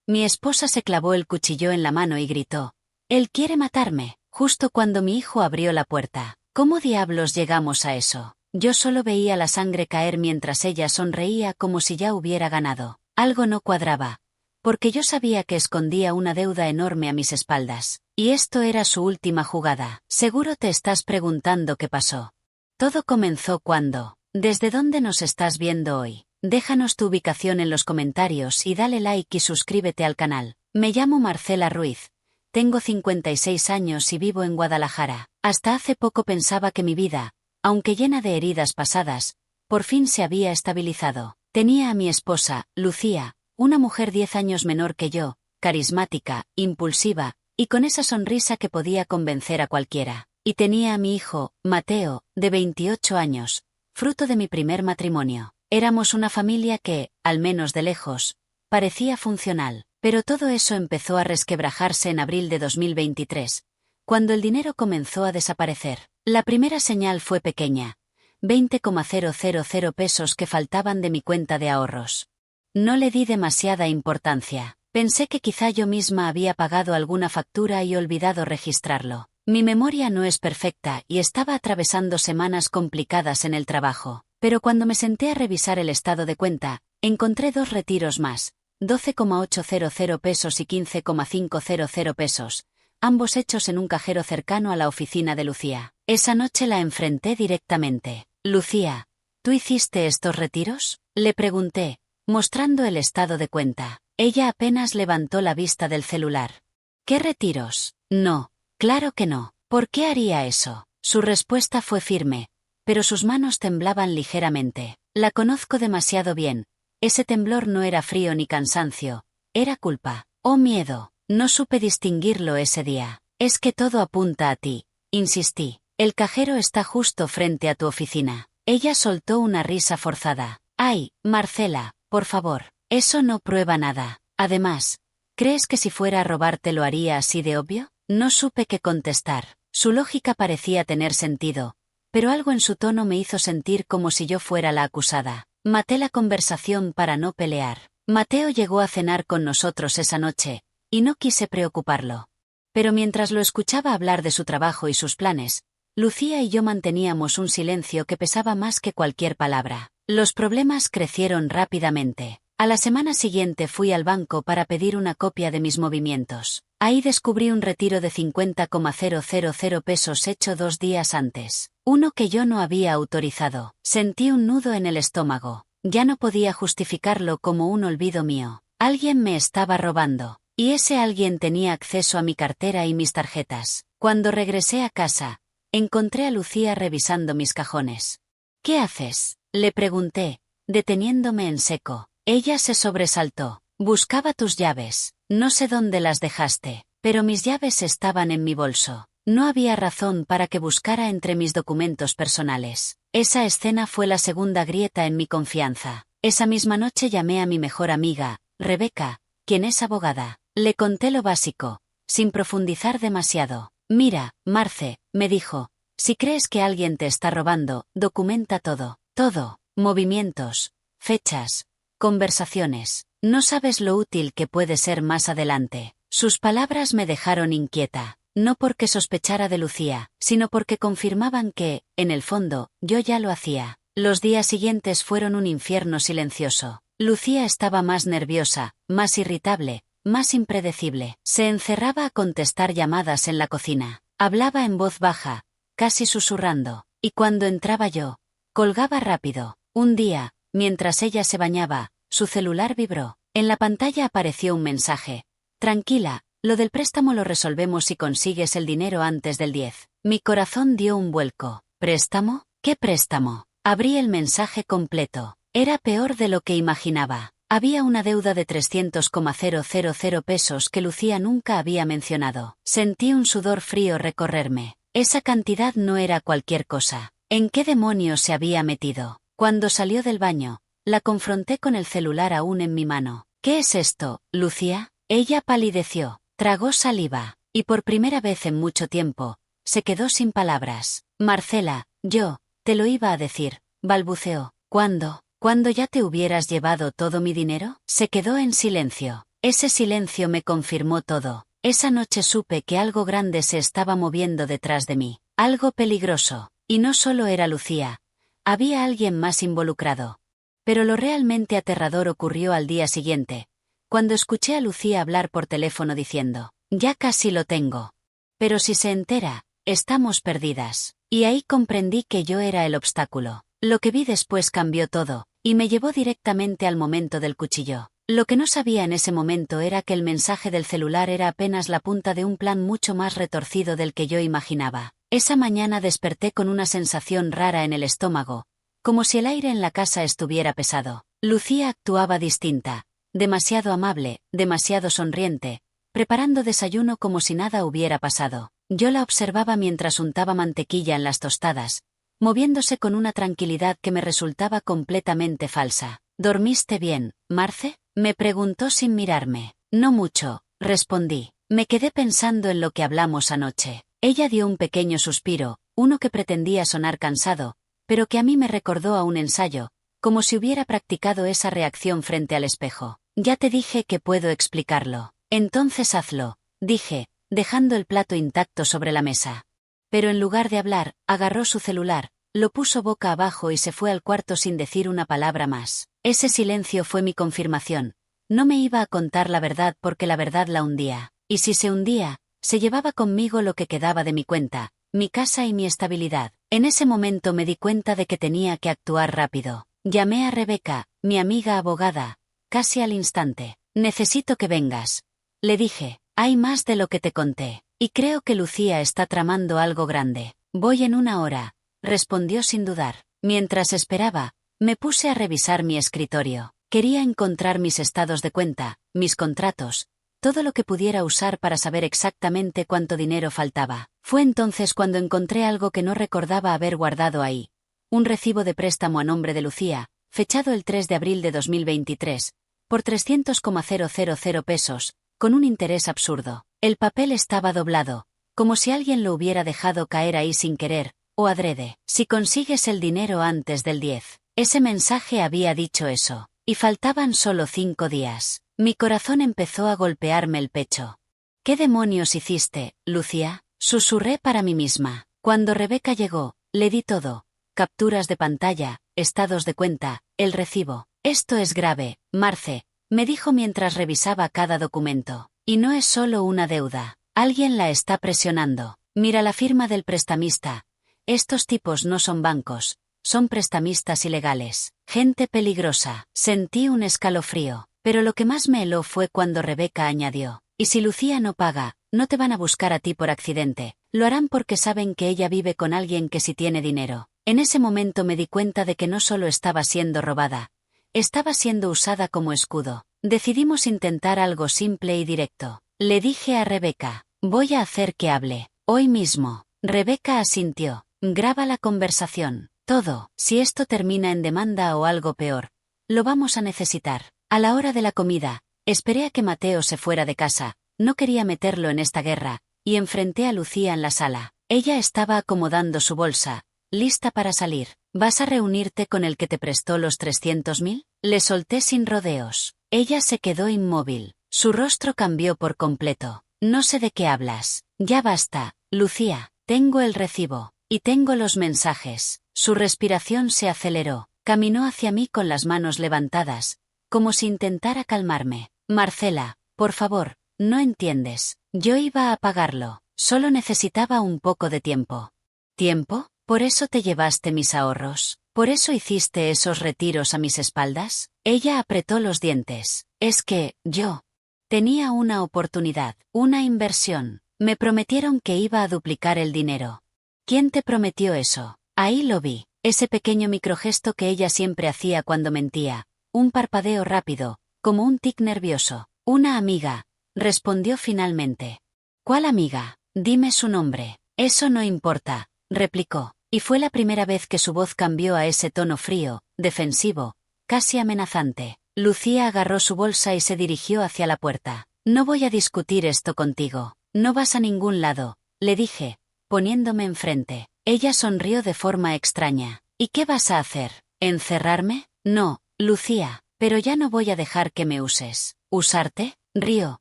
Mi esposa se clavó el cuchillo en la mano y gritó: «Él quiere matarme», justo cuando mi hijo abrió la puerta. ¿Cómo diablos llegamos a eso? Yo solo veía la sangre caer mientras ella sonreía como si ya hubiera ganado. Algo no cuadraba, porque yo sabía que escondía una deuda enorme a mis espaldas, y esto era su última jugada. Seguro te estás preguntando qué pasó. Todo comenzó cuando... ¿Desde dónde nos estás viendo hoy? Déjanos tu ubicación en los comentarios y dale like y suscríbete al canal. Me llamo Marcela Ruiz. Tengo 56 años y vivo en Guadalajara. Hasta hace poco pensaba que mi vida, aunque llena de heridas pasadas, por fin se había estabilizado. Tenía a mi esposa, Lucía, una mujer 10 años menor que yo, carismática, impulsiva, y con esa sonrisa que podía convencer a cualquiera. Y tenía a mi hijo, Mateo, de 28 años, fruto de mi primer matrimonio. Éramos una familia que, al menos de lejos, parecía funcional. Pero todo eso empezó a resquebrajarse en abril de 2023, cuando el dinero comenzó a desaparecer. La primera señal fue pequeña: 20,000 pesos que faltaban de mi cuenta de ahorros. No le di demasiada importancia. Pensé que quizá yo misma había pagado alguna factura y olvidado registrarlo. Mi memoria no es perfecta y estaba atravesando semanas complicadas en el trabajo. Pero cuando me senté a revisar el estado de cuenta, encontré dos retiros más: 12,800 pesos y 15,500 pesos, ambos hechos en un cajero cercano a la oficina de Lucía. Esa noche la enfrenté directamente. «Lucía, ¿tú hiciste estos retiros?», le pregunté, mostrando el estado de cuenta. Ella apenas levantó la vista del celular. «¿Qué retiros?». «No, claro que no. ¿Por qué haría eso?». Su respuesta fue firme, pero sus manos temblaban ligeramente. La conozco demasiado bien. Ese temblor no era frío ni cansancio, era culpa, o miedo. No supe distinguirlo ese día. «Es que todo apunta a ti», insistí. «El cajero está justo frente a tu oficina». Ella soltó una risa forzada. «Ay, Marcela, por favor, eso no prueba nada. Además, ¿crees que si fuera a robarte lo haría así de obvio?». No supe qué contestar. Su lógica parecía tener sentido, pero algo en su tono me hizo sentir como si yo fuera la acusada. Maté la conversación para no pelear. Mateo llegó a cenar con nosotros esa noche, y no quise preocuparlo. Pero mientras lo escuchaba hablar de su trabajo y sus planes, Lucía y yo manteníamos un silencio que pesaba más que cualquier palabra. Los problemas crecieron rápidamente. A la semana siguiente fui al banco para pedir una copia de mis movimientos. Ahí descubrí un retiro de 50,000 pesos hecho 2 días antes. Uno que yo no había autorizado. Sentí un nudo en el estómago. Ya no podía justificarlo como un olvido mío. Alguien me estaba robando. Y ese alguien tenía acceso a mi cartera y mis tarjetas. Cuando regresé a casa, encontré a Lucía revisando mis cajones. «¿Qué haces?», le pregunté, deteniéndome en seco. Ella se sobresaltó. «Buscaba tus llaves. No sé dónde las dejaste, pero mis llaves estaban en mi bolso». No había razón para que buscara entre mis documentos personales. Esa escena fue la segunda grieta en mi confianza. Esa misma noche llamé a mi mejor amiga, Rebeca, quien es abogada. Le conté lo básico, sin profundizar demasiado. «Mira, Marce», me dijo, «si crees que alguien te está robando, documenta todo. Todo. Movimientos, fechas, conversaciones. No sabes lo útil que puede ser más adelante». Sus palabras me dejaron inquieta. No porque sospechara de Lucía, sino porque confirmaban que, en el fondo, yo ya lo hacía. Los días siguientes fueron un infierno silencioso. Lucía estaba más nerviosa, más irritable, más impredecible. Se encerraba a contestar llamadas en la cocina. Hablaba en voz baja, casi susurrando, y cuando entraba yo, colgaba rápido. Un día, mientras ella se bañaba, su celular vibró. En la pantalla apareció un mensaje: «Tranquila, lo del préstamo lo resolvemos si consigues el dinero antes del 10». Mi corazón dio un vuelco. ¿Préstamo? ¿Qué préstamo? Abrí el mensaje completo. Era peor de lo que imaginaba. Había una deuda de 300,000 pesos que Lucía nunca había mencionado. Sentí un sudor frío recorrerme. Esa cantidad no era cualquier cosa. ¿En qué demonios se había metido? Cuando salió del baño, la confronté con el celular aún en mi mano. «¿Qué es esto, Lucía?». Ella palideció. Tragó saliva, y por primera vez en mucho tiempo, se quedó sin palabras. «Marcela, yo, te lo iba a decir», balbuceó. «¿Cuándo? ¿Cuándo ya te hubieras llevado todo mi dinero?». Se quedó en silencio. Ese silencio me confirmó todo. Esa noche supe que algo grande se estaba moviendo detrás de mí. Algo peligroso. Y no solo era Lucía. Había alguien más involucrado. Pero lo realmente aterrador ocurrió al día siguiente, cuando escuché a Lucía hablar por teléfono diciendo: «Ya casi lo tengo. Pero si se entera, estamos perdidas». Y ahí comprendí que yo era el obstáculo. Lo que vi después cambió todo, y me llevó directamente al momento del cuchillo. Lo que no sabía en ese momento era que el mensaje del celular era apenas la punta de un plan mucho más retorcido del que yo imaginaba. Esa mañana desperté con una sensación rara en el estómago, como si el aire en la casa estuviera pesado. Lucía actuaba distinta, demasiado amable, demasiado sonriente, preparando desayuno como si nada hubiera pasado. Yo la observaba mientras untaba mantequilla en las tostadas, moviéndose con una tranquilidad que me resultaba completamente falsa. «¿Dormiste bien, Marce?», me preguntó sin mirarme. «No mucho», respondí. Me quedé pensando en lo que hablamos anoche. Ella dio un pequeño suspiro, uno que pretendía sonar cansado, pero que a mí me recordó a un ensayo, como si hubiera practicado esa reacción frente al espejo. «Ya te dije que puedo explicarlo». «Entonces hazlo», dije, dejando el plato intacto sobre la mesa. Pero en lugar de hablar, agarró su celular, lo puso boca abajo y se fue al cuarto sin decir una palabra más. Ese silencio fue mi confirmación. No me iba a contar la verdad porque la verdad la hundía. Y si se hundía, se llevaba conmigo lo que quedaba de mi cuenta, mi casa y mi estabilidad. En ese momento me di cuenta de que tenía que actuar rápido. Llamé a Rebeca, mi amiga abogada, casi al instante. «Necesito que vengas», le dije. «Hay más de lo que te conté. Y creo que Lucía está tramando algo grande». «Voy en una hora», respondió sin dudar. Mientras esperaba, me puse a revisar mi escritorio. Quería encontrar mis estados de cuenta, mis contratos, todo lo que pudiera usar para saber exactamente cuánto dinero faltaba. Fue entonces cuando encontré algo que no recordaba haber guardado ahí. Un recibo de préstamo a nombre de Lucía, fechado el 3 de abril de 2023, por 300,000 pesos, con un interés absurdo. El papel estaba doblado, como si alguien lo hubiera dejado caer ahí sin querer, o adrede. «Si consigues el dinero antes del 10». Ese mensaje había dicho eso. Y faltaban solo 5 días. Mi corazón empezó a golpearme el pecho. «¿Qué demonios hiciste, Lucía?», susurré para mí misma. Cuando Rebeca llegó, le di todo: capturas de pantalla, estados de cuenta, el recibo. «Esto es grave, Marce», me dijo mientras revisaba cada documento. «Y no es solo una deuda. Alguien la está presionando. Mira la firma del prestamista. Estos tipos no son bancos, son prestamistas ilegales. Gente peligrosa». Sentí un escalofrío, pero lo que más me heló fue cuando Rebeca añadió: «Y si Lucía no paga, no te van a buscar a ti por accidente. Lo harán porque saben que ella vive con alguien que sí tiene dinero». En ese momento me di cuenta de que no solo estaba siendo robada, estaba siendo usada como escudo. Decidimos intentar algo simple y directo. Le dije a Rebeca: «Voy a hacer que hable. Hoy mismo». Rebeca asintió. «Graba la conversación. Todo. Si esto termina en demanda o algo peor, lo vamos a necesitar». A la hora de la comida, esperé a que Mateo se fuera de casa. No quería meterlo en esta guerra, y enfrenté a Lucía en la sala. Ella estaba acomodando su bolsa, lista para salir. «¿Vas a reunirte con el que te prestó los 300.000? Le solté sin rodeos. Ella se quedó inmóvil. Su rostro cambió por completo. «No sé de qué hablas». «Ya basta, Lucía. Tengo el recibo. Y tengo los mensajes». Su respiración se aceleró. Caminó hacia mí con las manos levantadas, como si intentara calmarme. «Marcela, por favor, no entiendes. Yo iba a pagarlo. Solo necesitaba un poco de tiempo». «¿Tiempo? ¿Por eso te llevaste mis ahorros? ¿Por eso hiciste esos retiros a mis espaldas?». Ella apretó los dientes. «Es que, yo tenía una oportunidad, una inversión. Me prometieron que iba a duplicar el dinero». «¿Quién te prometió eso?». Ahí lo vi. Ese pequeño microgesto que ella siempre hacía cuando mentía. Un parpadeo rápido, como un tic nervioso. «Una amiga», respondió finalmente. «¿Cuál amiga? Dime su nombre». «Eso no importa», replicó. Y fue la primera vez que su voz cambió a ese tono frío, defensivo, casi amenazante. Lucía agarró su bolsa y se dirigió hacia la puerta. «No voy a discutir esto contigo. No vas a ningún lado», le dije, poniéndome enfrente. Ella sonrió de forma extraña. «¿Y qué vas a hacer? ¿Encerrarme?». «No, Lucía, pero ya no voy a dejar que me uses». «¿Usarte?». Rió.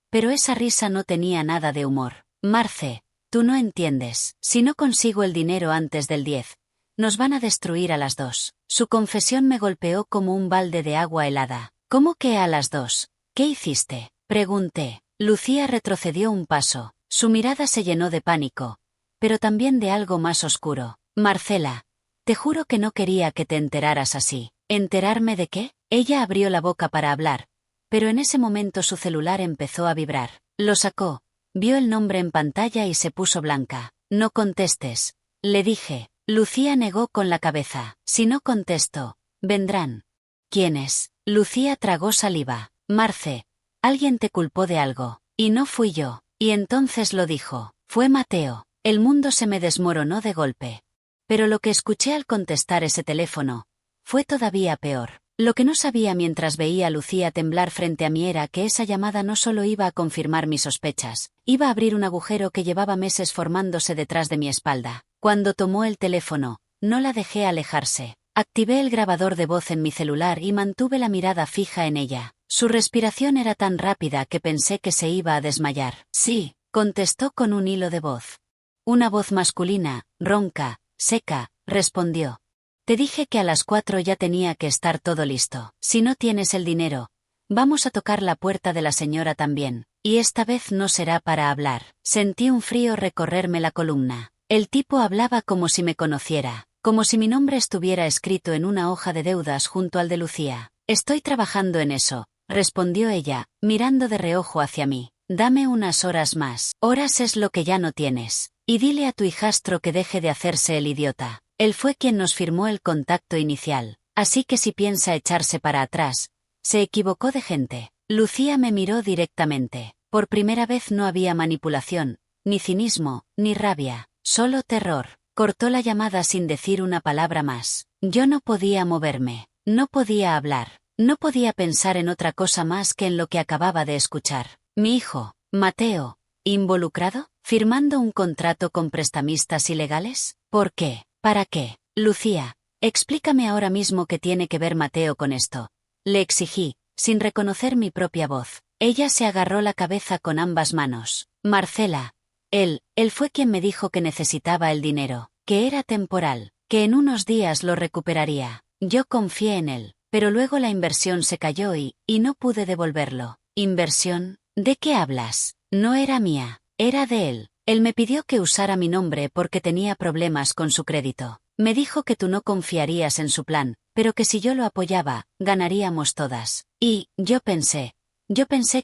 Pero esa risa no tenía nada de humor. Marce, tú no entiendes. Si no consigo el dinero antes del 10, nos van a destruir a las 2. Su confesión me golpeó como un balde de agua helada. ¿Cómo que a las 2? ¿Qué hiciste? Pregunté. Lucía retrocedió un paso. Su mirada se llenó de pánico, pero también de algo más oscuro. Marcela, te juro que no quería que te enteraras así. ¿Enterarme de qué? Ella abrió la boca para hablar, pero en ese momento su celular empezó a vibrar. Lo sacó, vio el nombre en pantalla y se puso blanca. No contestes, le dije. Lucía negó con la cabeza. Si no contesto, vendrán. ¿Quiénes? Lucía tragó saliva. Marce, alguien te culpó de algo, y no fui yo. Y entonces lo dijo. Fue Mateo. El mundo se me desmoronó de golpe. Pero lo que escuché al contestar ese teléfono fue todavía peor. Lo que no sabía mientras veía a Lucía temblar frente a mí era que esa llamada no solo iba a confirmar mis sospechas, iba a abrir un agujero que llevaba meses formándose detrás de mi espalda. Cuando tomó el teléfono, no la dejé alejarse. Activé el grabador de voz en mi celular y mantuve la mirada fija en ella. Su respiración era tan rápida que pensé que se iba a desmayar. Sí, contestó con un hilo de voz. Una voz masculina, ronca, seca, respondió. Te dije que a las 4 ya tenía que estar todo listo. Si no tienes el dinero, vamos a tocar la puerta de la señora también. Y esta vez no será para hablar. Sentí un frío recorrerme la columna. El tipo hablaba como si me conociera, como si mi nombre estuviera escrito en una hoja de deudas junto al de Lucía. Estoy trabajando en eso, respondió ella, mirando de reojo hacia mí. Dame unas horas más. Horas es lo que ya no tienes. Y dile a tu hijastro que deje de hacerse el idiota. Él fue quien nos firmó el contacto inicial, así que si piensa echarse para atrás, se equivocó de gente. Lucía me miró directamente. Por primera vez no había manipulación, ni cinismo, ni rabia, solo terror. Cortó la llamada sin decir una palabra más. Yo no podía moverme, no podía hablar, no podía pensar en otra cosa más que en lo que acababa de escuchar. Mi hijo, Mateo, ¿involucrado? ¿Firmando un contrato con prestamistas ilegales? ¿Por qué? ¿Para qué? Lucía, explícame ahora mismo qué tiene que ver Mateo con esto. Le exigí, sin reconocer mi propia voz. Ella se agarró la cabeza con ambas manos. Marcela, él fue quien me dijo que necesitaba el dinero, que era temporal, que en unos días lo recuperaría. Yo confié en él, pero luego la inversión se cayó y no pude devolverlo. ¿Inversión? ¿De qué hablas? No era mía, era de él. Él me pidió que usara mi nombre porque tenía problemas con su crédito. Me dijo que tú no confiarías en su plan, pero que si yo lo apoyaba, ganaríamos todas. Y yo pensé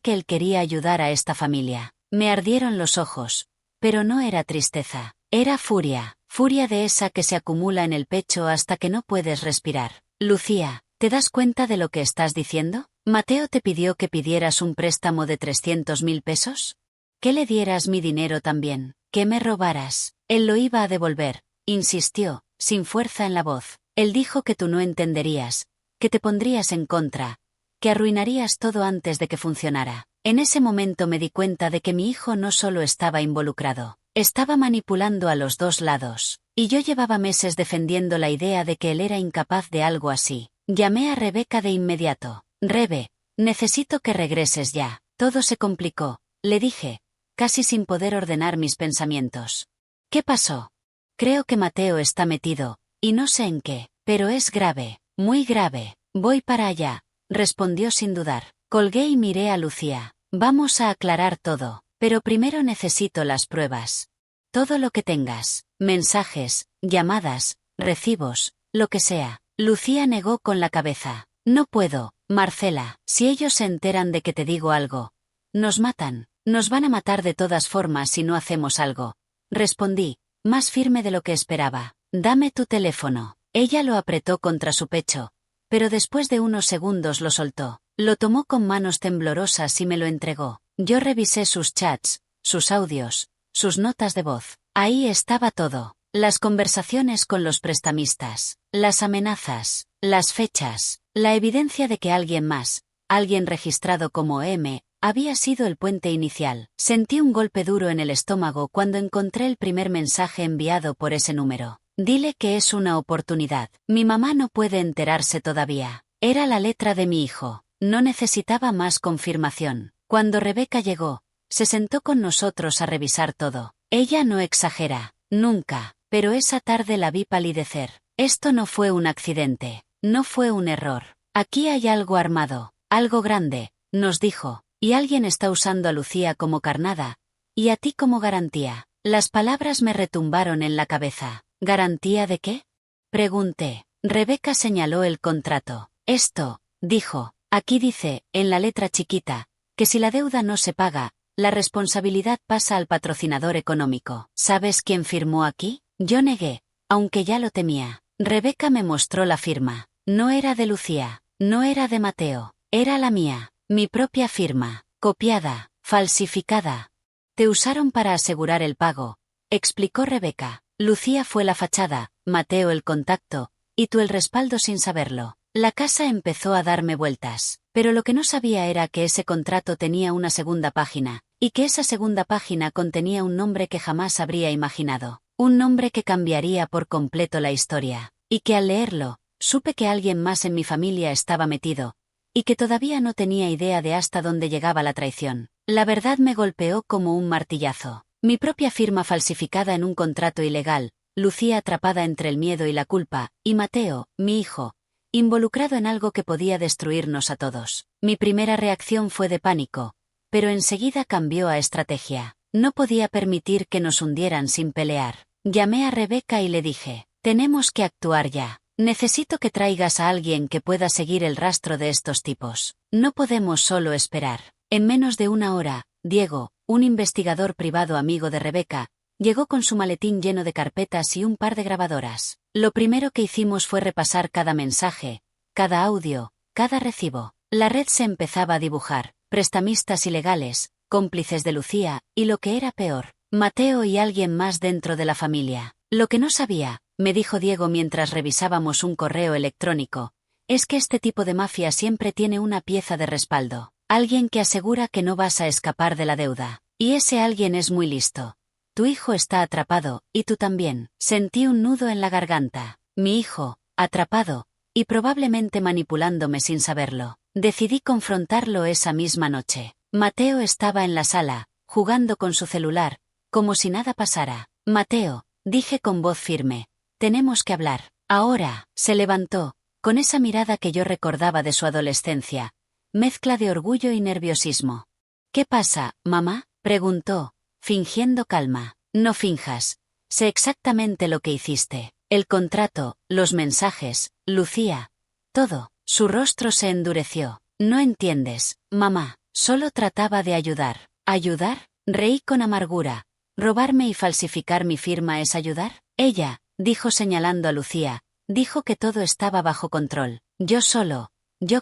que él quería ayudar a esta familia. Me ardieron los ojos, pero no era tristeza, era furia, furia de esa que se acumula en el pecho hasta que no puedes respirar. Lucía, ¿te das cuenta de lo que estás diciendo? ¿Mateo te pidió que pidieras un préstamo de 300.000 pesos? Que le dieras mi dinero también, que me robaras. Él lo iba a devolver, insistió, sin fuerza en la voz. Él dijo que tú no entenderías, que te pondrías en contra, que arruinarías todo antes de que funcionara. En ese momento me di cuenta de que mi hijo no solo estaba involucrado, estaba manipulando a los dos lados. Y yo llevaba meses defendiendo la idea de que él era incapaz de algo así. Llamé a Rebeca de inmediato. Rebe, necesito que regreses ya. Todo se complicó, le dije, casi sin poder ordenar mis pensamientos. ¿Qué pasó? Creo que Mateo está metido, y no sé en qué, pero es grave, muy grave. Voy para allá, respondió sin dudar. Colgué y miré a Lucía. Vamos a aclarar todo, pero primero necesito las pruebas. Todo lo que tengas, mensajes, llamadas, recibos, lo que sea. Lucía negó con la cabeza. No puedo, Marcela, si ellos se enteran de que te digo algo, nos matan. Nos van a matar de todas formas si no hacemos algo. Respondí, más firme de lo que esperaba. Dame tu teléfono. Ella lo apretó contra su pecho, pero después de unos segundos lo soltó. Lo tomó con manos temblorosas y me lo entregó. Yo revisé sus chats, sus audios, sus notas de voz. Ahí estaba todo. Las conversaciones con los prestamistas, las amenazas, las fechas, la evidencia de que alguien más, alguien registrado como M, había sido el puente inicial. Sentí un golpe duro en el estómago cuando encontré el primer mensaje enviado por ese número. Dile que es una oportunidad. Mi mamá no puede enterarse todavía. Era la letra de mi hijo. No necesitaba más confirmación. Cuando Rebeca llegó, se sentó con nosotros a revisar todo. Ella no exagera, nunca, pero esa tarde la vi palidecer. Esto no fue un accidente, no fue un error. Aquí hay algo armado, algo grande, nos dijo, y alguien está usando a Lucía como carnada, y a ti como garantía. Las palabras me retumbaron en la cabeza. ¿Garantía de qué? Pregunté. Rebeca señaló el contrato. Esto, dijo, aquí dice, en la letra chiquita, que si la deuda no se paga, la responsabilidad pasa al patrocinador económico. ¿Sabes quién firmó aquí? Yo negué, aunque ya lo temía. Rebeca me mostró la firma. No era de Lucía, no era de Mateo, era la mía, mi propia firma, copiada, falsificada. Te usaron para asegurar el pago, explicó Rebeca. Lucía fue la fachada, Mateo el contacto, y tú el respaldo sin saberlo. La casa empezó a darme vueltas, pero lo que no sabía era que ese contrato tenía una segunda página, y que esa segunda página contenía un nombre que jamás habría imaginado, un nombre que cambiaría por completo la historia, y que al leerlo, supe que alguien más en mi familia estaba metido, y que todavía no tenía idea de hasta dónde llegaba la traición. La verdad me golpeó como un martillazo. Mi propia firma falsificada en un contrato ilegal, Lucía atrapada entre el miedo y la culpa, y Mateo, mi hijo, involucrado en algo que podía destruirnos a todos. Mi primera reacción fue de pánico, pero enseguida cambió a estrategia. No podía permitir que nos hundieran sin pelear. Llamé a Rebeca y le dije, tenemos que actuar ya. Necesito que traigas a alguien que pueda seguir el rastro de estos tipos. No podemos solo esperar. En menos de una hora, Diego, un investigador privado amigo de Rebeca, llegó con su maletín lleno de carpetas y un par de grabadoras. Lo primero que hicimos fue repasar cada mensaje, cada audio, cada recibo. La red se empezaba a dibujar, prestamistas ilegales, cómplices de Lucía, y lo que era peor, Mateo y alguien más dentro de la familia. Lo que no sabía, me dijo Diego mientras revisábamos un correo electrónico, es que este tipo de mafia siempre tiene una pieza de respaldo, alguien que asegura que no vas a escapar de la deuda. Y ese alguien es muy listo. Tu hijo está atrapado, y tú también. Sentí un nudo en la garganta. Mi hijo, atrapado, y probablemente manipulándome sin saberlo. Decidí confrontarlo esa misma noche. Mateo estaba en la sala, jugando con su celular, como si nada pasara. Mateo, dije con voz firme, tenemos que hablar. Ahora. Se levantó, con esa mirada que yo recordaba de su adolescencia, mezcla de orgullo y nerviosismo. ¿Qué pasa, mamá? Preguntó, fingiendo calma. No finjas. Sé exactamente lo que hiciste. El contrato, los mensajes, Lucía. Todo. Su rostro se endureció. No entiendes, mamá. Solo trataba de ayudar. ¿Ayudar? Reí con amargura. ¿Robarme y falsificar mi firma es ayudar? Ella, dijo señalando a Lucía, dijo que todo estaba bajo control. Yo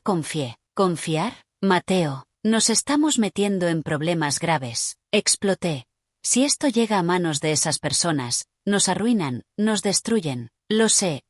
confié. ¿Confiar? Mateo, nos estamos metiendo en problemas graves. Exploté. Si esto llega a manos de esas personas, nos arruinan, nos destruyen. Lo sé,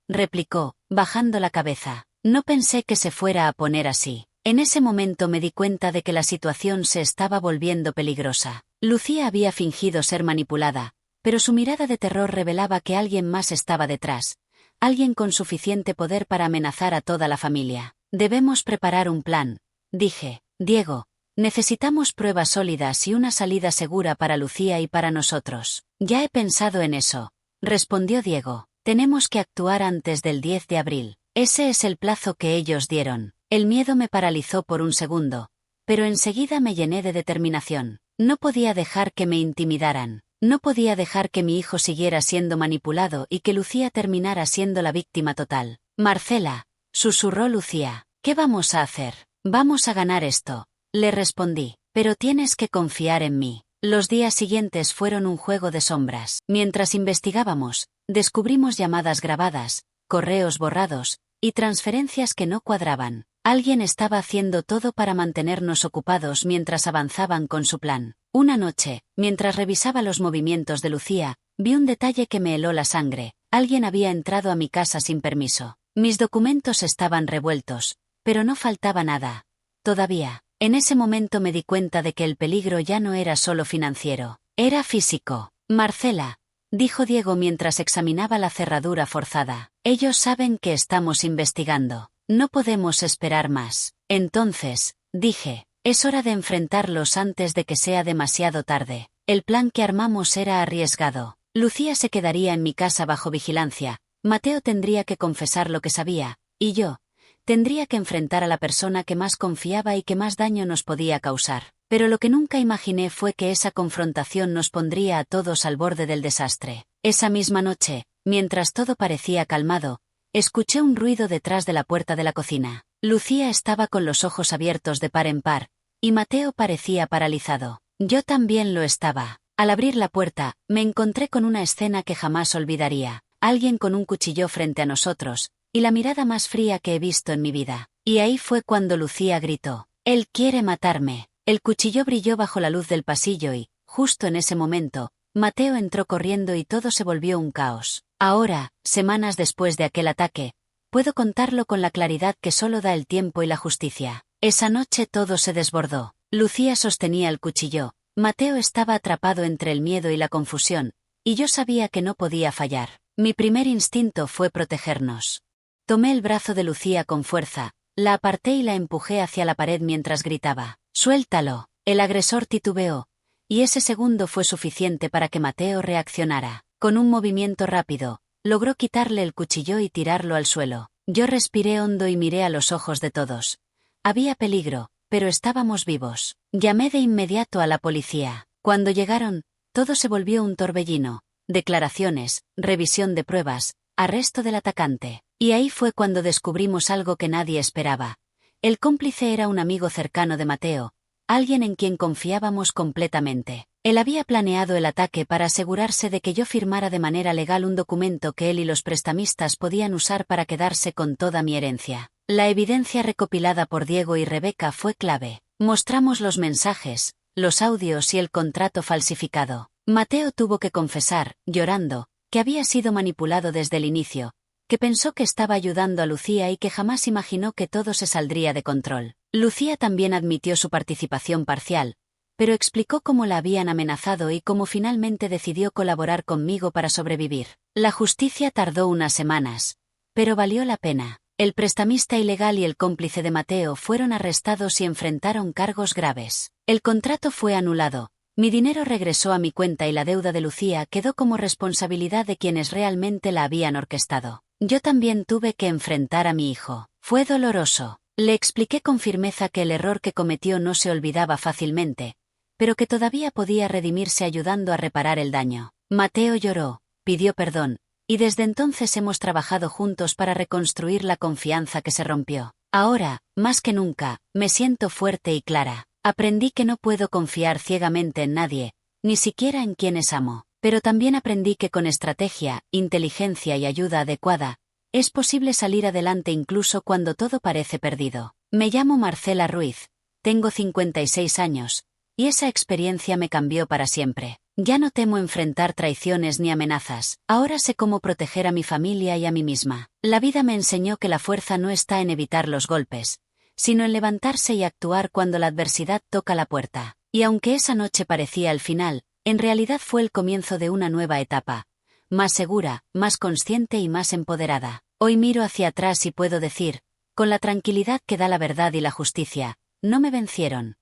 replicó, bajando la cabeza. No pensé que se fuera a poner así. En ese momento me di cuenta de que la situación se estaba volviendo peligrosa. Lucía había fingido ser manipulada, pero su mirada de terror revelaba que alguien más estaba detrás, alguien con suficiente poder para amenazar a toda la familia. Debemos preparar un plan, dije. Diego, necesitamos pruebas sólidas y una salida segura para Lucía y para nosotros. Ya he pensado en eso, respondió Diego. Tenemos que actuar antes del 10 de abril. Ese es el plazo que ellos dieron. El miedo me paralizó por un segundo, pero enseguida me llené de determinación. No podía dejar que me intimidaran. No podía dejar que mi hijo siguiera siendo manipulado y que Lucía terminara siendo la víctima total. Marcela, susurró Lucía, ¿qué vamos a hacer? Vamos a ganar esto, le respondí, pero tienes que confiar en mí. Los días siguientes fueron un juego de sombras. Mientras investigábamos, descubrimos llamadas grabadas, correos borrados, y transferencias que no cuadraban. Alguien estaba haciendo todo para mantenernos ocupados mientras avanzaban con su plan. Una noche, mientras revisaba los movimientos de Lucía, vi un detalle que me heló la sangre. Alguien había entrado a mi casa sin permiso. Mis documentos estaban revueltos, pero no faltaba nada. Todavía. En ese momento me di cuenta de que el peligro ya no era solo financiero, era físico. Marcela, dijo Diego mientras examinaba la cerradura forzada. Ellos saben que estamos investigando. No podemos esperar más. Entonces, dije, Es hora de enfrentarlos antes de que sea demasiado tarde. El plan que armamos era arriesgado. Lucía se quedaría en mi casa bajo vigilancia, Mateo tendría que confesar lo que sabía, y yo tendría que enfrentar a la persona que más confiaba y que más daño nos podía causar. Pero lo que nunca imaginé fue que esa confrontación nos pondría a todos al borde del desastre. Esa misma noche, mientras todo parecía calmado, escuché un ruido detrás de la puerta de la cocina. Lucía estaba con los ojos abiertos de par en par, y Mateo parecía paralizado. Yo también lo estaba. Al abrir la puerta, me encontré con una escena que jamás olvidaría. Alguien con un cuchillo frente a nosotros, y la mirada más fría que he visto en mi vida. Y ahí fue cuando Lucía gritó: «Él quiere matarme». El cuchillo brilló bajo la luz del pasillo y, justo en ese momento, Mateo entró corriendo y todo se volvió un caos. Ahora, semanas después de aquel ataque, puedo contarlo con la claridad que solo da el tiempo y la justicia. Esa noche todo se desbordó. Lucía sostenía el cuchillo, Mateo estaba atrapado entre el miedo y la confusión, y yo sabía que no podía fallar. Mi primer instinto fue protegernos. Tomé el brazo de Lucía con fuerza, la aparté y la empujé hacia la pared mientras gritaba: «¡Suéltalo!». El agresor titubeó, y ese segundo fue suficiente para que Mateo reaccionara. Con un movimiento rápido, logró quitarle el cuchillo y tirarlo al suelo. Yo respiré hondo y miré a los ojos de todos. Había peligro, pero estábamos vivos. Llamé de inmediato a la policía. Cuando llegaron, todo se volvió un torbellino. Declaraciones, revisión de pruebas, arresto del atacante. Y ahí fue cuando descubrimos algo que nadie esperaba. El cómplice era un amigo cercano de Mateo, alguien en quien confiábamos completamente. Él había planeado el ataque para asegurarse de que yo firmara de manera legal un documento que él y los prestamistas podían usar para quedarse con toda mi herencia. La evidencia recopilada por Diego y Rebeca fue clave. Mostramos los mensajes, los audios y el contrato falsificado. Mateo tuvo que confesar, llorando, que había sido manipulado desde el inicio, que pensó que estaba ayudando a Lucía y que jamás imaginó que todo se saldría de control. Lucía también admitió su participación parcial, pero explicó cómo la habían amenazado y cómo finalmente decidió colaborar conmigo para sobrevivir. La justicia tardó unas semanas, pero valió la pena. El prestamista ilegal y el cómplice de Mateo fueron arrestados y enfrentaron cargos graves. El contrato fue anulado. Mi dinero regresó a mi cuenta y la deuda de Lucía quedó como responsabilidad de quienes realmente la habían orquestado. Yo también tuve que enfrentar a mi hijo. Fue doloroso. Le expliqué con firmeza que el error que cometió no se olvidaba fácilmente, pero que todavía podía redimirse ayudando a reparar el daño. Mateo lloró, pidió perdón, y desde entonces hemos trabajado juntos para reconstruir la confianza que se rompió. Ahora, más que nunca, me siento fuerte y clara. Aprendí que no puedo confiar ciegamente en nadie, ni siquiera en quienes amo. Pero también aprendí que con estrategia, inteligencia y ayuda adecuada, es posible salir adelante incluso cuando todo parece perdido. Me llamo Marcela Ruiz, tengo 56 años, y esa experiencia me cambió para siempre. Ya no temo enfrentar traiciones ni amenazas, ahora sé cómo proteger a mi familia y a mí misma. La vida me enseñó que la fuerza no está en evitar los golpes, sino en levantarse y actuar cuando la adversidad toca la puerta. Y aunque esa noche parecía el final, en realidad fue el comienzo de una nueva etapa, más segura, más consciente y más empoderada. Hoy miro hacia atrás y puedo decir, con la tranquilidad que da la verdad y la justicia, no me vencieron,